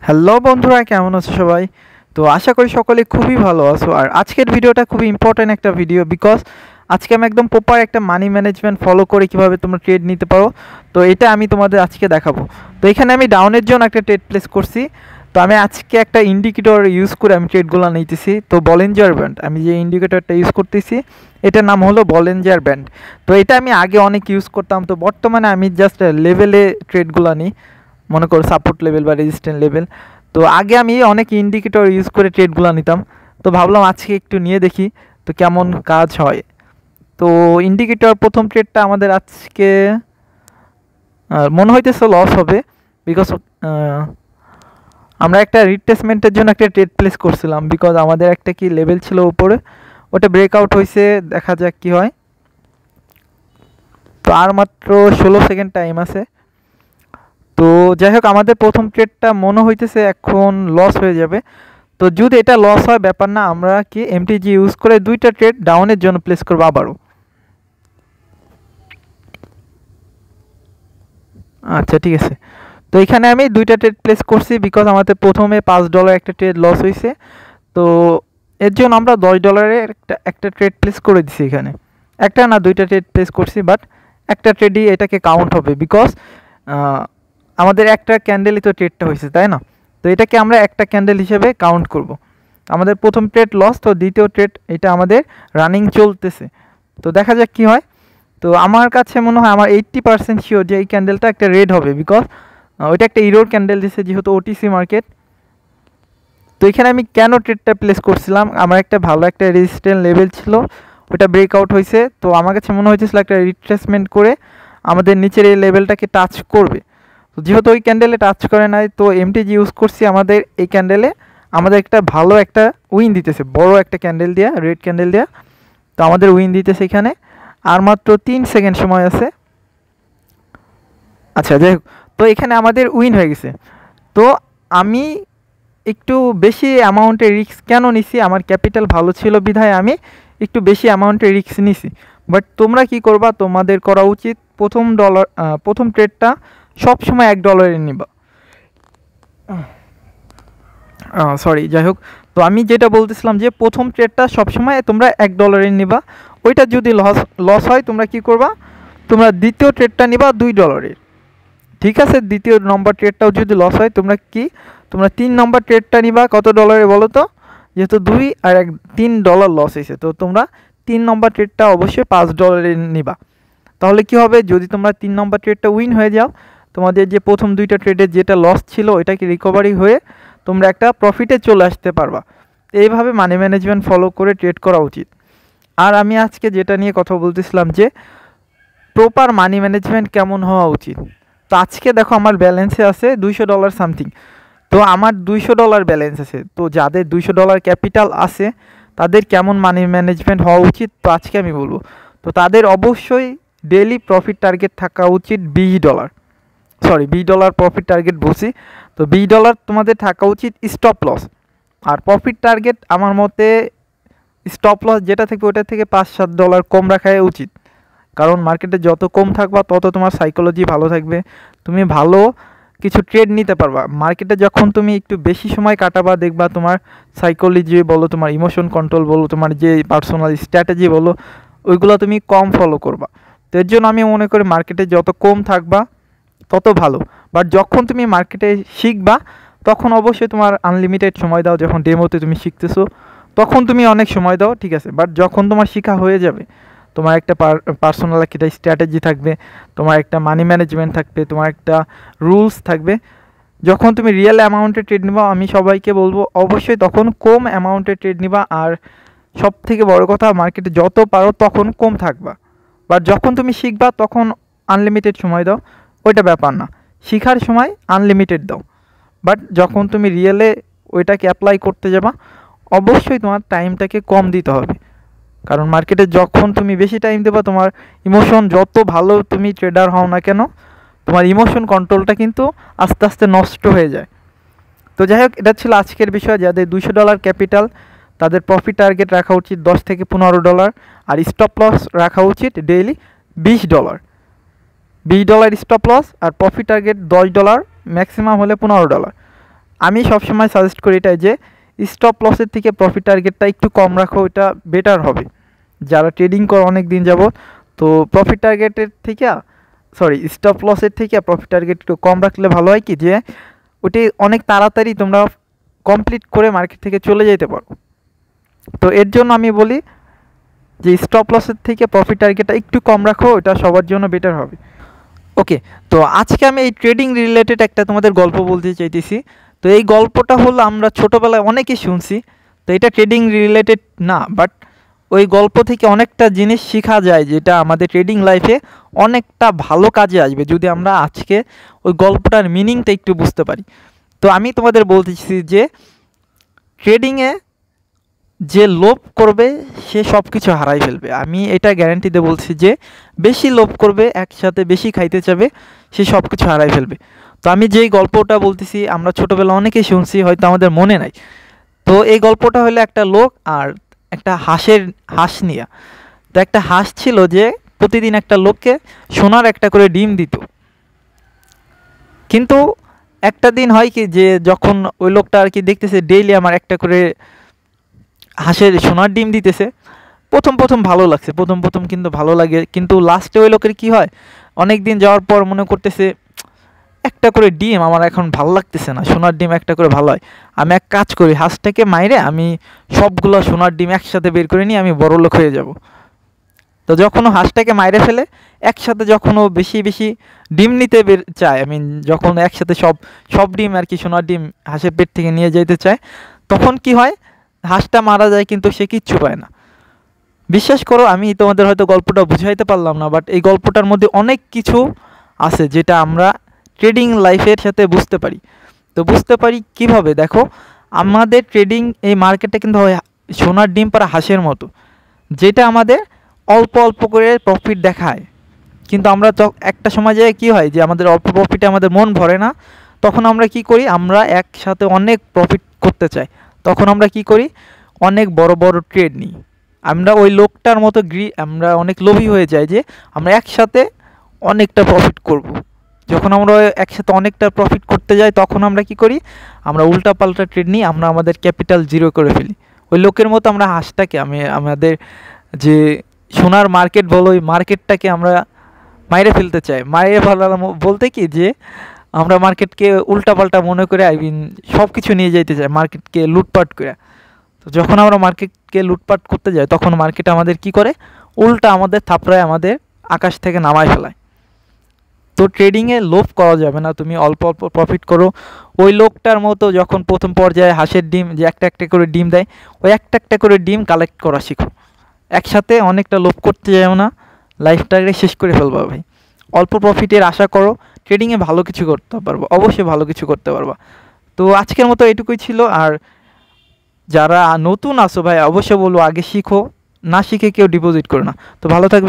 Hello বন্ধুরা, কেমন আছো সবাই? তো আশা করি সকলে খুবই ভালো আছো। আর আজকের ভিডিওটা খুবই ইম্পর্ট্যান্ট একটা ভিডিও, বিকজ আজকে আমি একদম প্রপার একটা মানি ম্যানেজমেন্ট ফলো করে কিভাবে তোমরা ট্রেড নিতে পারো, তো এটা আমি তোমাদের আজকে দেখাবো। তো এখানে আমি ডাউনের জন্য একটা ট্রেড প্লেস করছি। তো আমি আজকে একটা ইন্ডিকেটর ইউজ করে আমি ট্রেডগুলো নিতেছি। তো বলিঞ্জার ব্যান্ড, আমি যে ইন্ডিকেটরটা ইউজ করতেছি এটার নাম হলো বলিঞ্জার ব্যান্ড। তো এটা আমি আগে অনেক ইউজ করতাম, তো বর্তমানে আমি জাস্ট লেভেলে ট্রেডগুলো নিই, মনে করো সাপোর্ট লেভেল বা রেজিস্ট্যান্ট লেভেল। তো আগে আমি অনেক ইন্ডিকেটর ইউজ করে ট্রেডগুলো নিতাম, তো ভাবলাম আজকে একটু নিয়ে দেখি তো কেমন কাজ হয়। তো ইন্ডিকেটর প্রথম ট্রেডটা আমাদের আজকে মনে হইতেছে লস হবে, বিকজ আমরা একটা রিট্রেসমেন্টের জন্য একটা ট্রেড প্লেস করছিলাম, বিকজ আমাদের একটা কি লেভেল ছিল উপরে, ওটা ব্রেকআউট হয়েছে, দেখা যাক কি হয়। তো আর মাত্র 16 সেকেন্ড টাইম আছে। তো যাই হোক, আমাদের প্রথম ট্রেডটা মনে হইতেছে এখন লস হয়ে যাবে। তো যদি এটা লস হয় ব্যাপার না, আমরা কি এমটিজি ইউজ করে দুইটা ট্রেড ডাউনের জন্য প্লেস করবো আবারও। আচ্ছা ঠিক আছে, তো এখানে আমি দুইটা ট্রেড প্লেস করছি, বিকজ আমাদের প্রথমে $5 একটা ট্রেড লস হয়েছে। তো এর জন্য আমরা $10 একটা একটা ট্রেড প্লেস করে দিছি এখানে। একটা না দুইটা ট্রেড প্লেস করছি, বাট একটা ট্রেডই এটাকে কাউন্ট হবে, বিকজ আমাদের একটা ক্যান্ডেলই তো ট্রেডটা হয়েছে, তাই না? তো এটাকে আমরা একটা ক্যান্ডেল হিসেবে কাউন্ট করব। আমাদের প্রথম ট্রেড লস, তো দ্বিতীয় ট্রেড এটা আমাদের রানিং চলতেছে। তো দেখা যাক কি হয়। তো আমার কাছে মনে হয়, আমার 80% শিওর যে এই ক্যান্ডেলটা একটা রেড হবে, বিকজ ওইটা একটা ইরোর ক্যান্ডেল দিছে যেহেতু ওটিসি মার্কেট। তো এখানে আমি কেন ট্রেডটা প্লেস করছিলাম, আমার একটা ভালো একটা রেজিস্ট্যান্ট লেভেল ছিল, ওটা ব্রেকআউট হয়েছে। তো আমার কাছে মনে হয়েছিল একটা রিট্রেসমেন্ট করে আমাদের নিচের এই লেভেলটাকে টাচ করবে। তো যেহেতু ওই ক্যান্ডেলে টাচ করে নাই, তো এমটিজি ইউজ করছি আমাদের এই ক্যান্ডেলে আমাদের একটা ভালো একটা উইন দিতেছে, বড় একটা ক্যান্ডেল দেওয়া, রেড ক্যান্ডেল দেওয়া। তো আমাদের উইন দিতেছে এখানে। আর মাত্র 3 সেকেন্ড সময় আছে। আচ্ছা যাই হোক, তো এখানে আমাদের উইন হয়ে গেছে। তো আমি একটু বেশি অ্যামাউন্টে রিস্ক কেন নিছি, আমার ক্যাপিটাল ভালো ছিল বিধায় আমি একটু বেশি অ্যামাউন্টে রিস্ক নিছি। বাট তোমরা কি করবা, তোমাদের করা উচিত প্রথম ট্রেডটা সবসময় $1 নিবা। সরি, যাই হোক, তো আমি যেটা বলতেছিলাম যে প্রথম ট্রেডটা সবসময় তোমরা $1 নিবা। ওইটা যদি লস লস হয় তোমরা কি করবা, তোমরা দ্বিতীয় ট্রেডটা নিবা $2। ঠিক আছে, দ্বিতীয় নম্বর ট্রেডটাও যদি লস হয় তোমরা 3 নম্বর ট্রেডটা নিবা কত ডলারে বলো তো? যেহেতু 3 ডলার লস হয়েছে, তো তোমরা 3 নম্বর ট্রেডটা অবশ্যই $5 নিবা। তাহলে কি হবে, যদি তোমরা 3 নম্বর ট্রেডটা উইন হয়ে যাও, তোমাদের যে প্রথম দুইটা ট্রেডে যেটা লস ছিল ওইটাকে রিকভারি হয়ে তোমরা একটা প্রফিটে চলে আসতে পারবা। এইভাবে মানি ম্যানেজমেন্ট ফলো করে ট্রেড করা উচিত। আর আমি আজকে যেটা নিয়ে কথা বলতেছিলাম যে প্রপার মানি ম্যানেজমেন্ট কেমন হওয়া উচিত। তো আজকে দেখো আমার ব্যালেন্সে আছে $200 সামথিং। তো আমার $200 ব্যালেন্স আছে, তো যাদের $200 ক্যাপিটাল আছে তাদের কেমন মানি ম্যানেজমেন্ট হওয়া উচিত, তো আজকে আমি বলবো। তো তাদের অবশ্যই ডেইলি প্রফিট টার্গেট থাকা উচিত $20। সরি, $20 প্রফিট টার্গেট বলছি। তো $20 তোমাদের থাকা উচিত স্টপ লস। আর প্রফিট টার্গেট আমার মতে স্টপ লস যেটা থাকবে ওটা থেকে $5-7 কম রাখাই উচিত। কারণ মার্কেটে যত কম থাকবা তত তোমার সাইকোলজি ভালো থাকবে, তুমি ভালো কিছু ট্রেড নিতে পারবা। মার্কেটে যখন তুমি একটু বেশি সময় কাটাবা, দেখবা তোমার সাইকোলজি বলো, তোমার ইমোশন কন্ট্রোল বলো, তোমার যে পার্সোনাল স্ট্র্যাটেজি বলো, ওইগুলো তুমি কম ফলো করবা। তো এর জন্য আমি মনে করি মার্কেটে যত কম থাকবা তত ভালো। বাট যখন তুমি মার্কেটে শিখবা তখন অবশ্যই তোমার আনলিমিটেড সময় দাও। যখন ডেমোতে তুমি শিখতেছো তখন তুমি অনেক সময় দাও, ঠিক আছে। বাট যখন তোমার শেখা হয়ে যাবে, তোমার একটা পার্সোনাল একটা স্ট্র্যাটেজি থাকবে, তোমার একটা মানি ম্যানেজমেন্ট থাকবে, তোমার একটা রুলস থাকবে। যখন তুমি রিয়েল অ্যামাউন্টে ট্রেড নিবা, আমি সবাইকে বলবো অবশ্যই তখন কম অ্যামাউন্টে ট্রেড নিবা। আর সব থেকে বড় কথা, মার্কেটে যত পারো তখন কম থাকবা। বাট যখন তুমি শিখবা তখন আনলিমিটেড সময় দাও, ওইটা ব্যাপার না। শিখার সময় আনলিমিটেড দাও, বাট যখন তুমি রিয়েলে ওইটাকে অ্যাপ্লাই করতে যাবা অবশ্যই তোমার টাইমটাকে কম দিতে হবে। কারণ মার্কেটে যখন তুমি বেশি টাইম দেবা, তোমার ইমোশন যত ভালো তুমি ট্রেডার হও না কেন, তোমার ইমোশন কন্ট্রোলটা কিন্তু আস্তে আস্তে নষ্ট হয়ে যায়। তো যাই হোক, এটা ছিল আজকের বিষয়। যাদের $200 ক্যাপিটাল তাদের প্রফিট টার্গেট রাখা উচিত $10 থেকে $15। আর স্টপ লস রাখা উচিত ডেইলি $20। $20 স্টপ লস আর প্রফিট টার্গেট $10, ম্যাক্সিমাম হলে $15। আমি সবসময় সাজেস্ট করি এটাই যে স্টপ লসের থেকে প্রফিট টার্গেটটা একটু কম রাখো, এটা বেটার হবে। যারা ট্রেডিং করে অনেক দিন যাবত, তো প্রফিট টার্গেটের থেকে স্টপ লসের থেকে প্রফিট টার্গেট একটু কম রাখলে ভালো হয় কি যে ওটি অনেক তাড়াতাড়ি তোমরা কমপ্লিট করে মার্কেট থেকে চলে যেতে পারো। তো এর জন্য আমি বলি যে স্টপ লসের থেকে প্রফিট টার্গেটটা একটু কম রাখো, এটা সবার জন্য বেটার হবে। ওকে, তো আজকে আমি এই ট্রেডিং রিলেটেড একটা তোমাদের গল্প বলতে চাইতেছি। তো এই গল্পটা হলো আমরা ছোটোবেলায় অনেকেই শুনছি, তো এটা ট্রেডিং রিলেটেড না, বাট ওই গল্প থেকে অনেকটা জিনিস শেখা যায় যেটা আমাদের ট্রেডিং লাইফে অনেকটা ভালো কাজে আসবে যদি আমরা আজকে ওই গল্পটার মিনিংটা একটু বুঝতে পারি। তো আমি তোমাদের বলতেছি যে ট্রেডিংয়ে যে লোভ করবে সে সব কিছু হারাই ফেলবে। আমি এটা গ্যারান্টি দিয়ে বলছি যে বেশি লোভ করবে, একসাথে বেশি খাইতে চাবে, সে সব কিছু হারাই ফেলবে। তো আমি যেই গল্পটা বলতেছি আমরা ছোটোবেলা অনেকেই শুনছি, হয়তো আমাদের মনে নাই। তো এই গল্পটা হলো একটা লোক আর একটা হাঁস নিয়ে। তো একটা হাঁস ছিল যে প্রতিদিন একটা লোককে সোনার একটা করে ডিম দিত। কিন্তু একটা দিন হয় কি যে যখন ওই লোকটা আর কি দেখতেছে ডেইলি আমার একটা করে হাঁসের সোনার ডিম দিতেছে, প্রথম ভালো লাগছে, প্রথম কিন্তু ভালো লাগে, কিন্তু লাস্টে ওই লোকের কি হয়, অনেক দিন যাওয়ার পর মনে করতেছে একটা করে ডিম আমার এখন ভালো লাগতেছে না, সোনার ডিম একটা করে ভালো হয়, আমি এক কাজ করি হাঁসটাকে মাইরে আমি সবগুলো সোনার ডিম একসাথে বের করে নিয়ে আমি বড় লোক হয়ে যাব। তো যখন ও হাঁসটাকে মাইরে ফেলে, একসাথে যখন ও বেশি ডিম নিতে চায়, যখন একসাথে সব ডিম আর কি সোনার ডিম হাঁসের পেট থেকে নিয়ে যেতে চায়, তখন কি হয়, হাঁসটা মারা যায় কিন্তু সে কিচ্ছু পায় না। বিশ্বাস করো আমি তোমাদের হয়তো গল্পটা বুঝাইতে পারলাম না, বাট এই গল্পটার মধ্যে অনেক কিছু আছে যেটা আমরা ট্রেডিং লাইফের সাথে বুঝতে পারি। তো বুঝতে পারি কিভাবে, দেখো আমাদের ট্রেডিং এই মার্কেটটা কিন্তু হয় সোনার ডিম পাড়া হাঁসের মতো, যেটা আমাদের অল্প করে প্রফিট দেখায়, কিন্তু আমরা একটা সময় যায় কী হয় যে আমাদের অল্প প্রফিটে আমাদের মন ভরে না, তখন আমরা কি করি, আমরা একসাথে অনেক প্রফিট করতে চাই, তখন আমরা কি করি, অনেক বড় ট্রেড নিই। আমরা ওই লোকটার মতো আমরা অনেক লোভী হয়ে যাই যে আমরা একসাথে অনেকটা প্রফিট করব। যখন আমরা একসাথে অনেকটা প্রফিট করতে যাই তখন আমরা কি করি, আমরা উল্টাপাল্টা ট্রেড নিই, আমরা আমাদের ক্যাপিটাল জিরো করে ফেলি। ওই লোকের মতো আমরা হাঁসটাকে আমাদের যে সোনার মার্কেট বলো, ওই মার্কেটটাকে আমরা মাইরে ফেলতে চাই। মাইরে ফেলার বলতে কি যে আমরা মার্কেটকে উল্টাপাল্টা মনে করে সব কিছু নিয়ে যেতে চাই, মার্কেটকে লুটপাট করে। তো যখন আমরা মার্কেটকে লুটপাট করতে যাই তখন মার্কেট আমাদের কি করে, উল্টা আমাদের থাপড়ায় আমাদের আকাশ থেকে নামায় ফেলায়। তো ট্রেডিংয়ে লোভ করা যাবে না, তুমি অল্প প্রফিট করো। ওই লোকটার মতো যখন প্রথম পর্যায়ে হাঁসের ডিম যে একটা করে ডিম দেয়, ওই একটা করে ডিম কালেক্ট করা শিখো। একসাথে অনেকটা লোভ করতে যাও না, লাইফটাকে শেষ করে ফেলবা ভাই। অল্প প্রফিটের আশা করো, ট্রেডিংয়ে ভালো কিছু করতে পারবো, অবশ্যই ভালো কিছু করতে পারবা। তো আজকের মতো এটুকুই ছিল। আর যারা নতুন আসো ভাই অবশ্যই বলবো আগে শিখো, না শিখে কেউ ডিপোজিট করো না। তো ভালো থাকবে।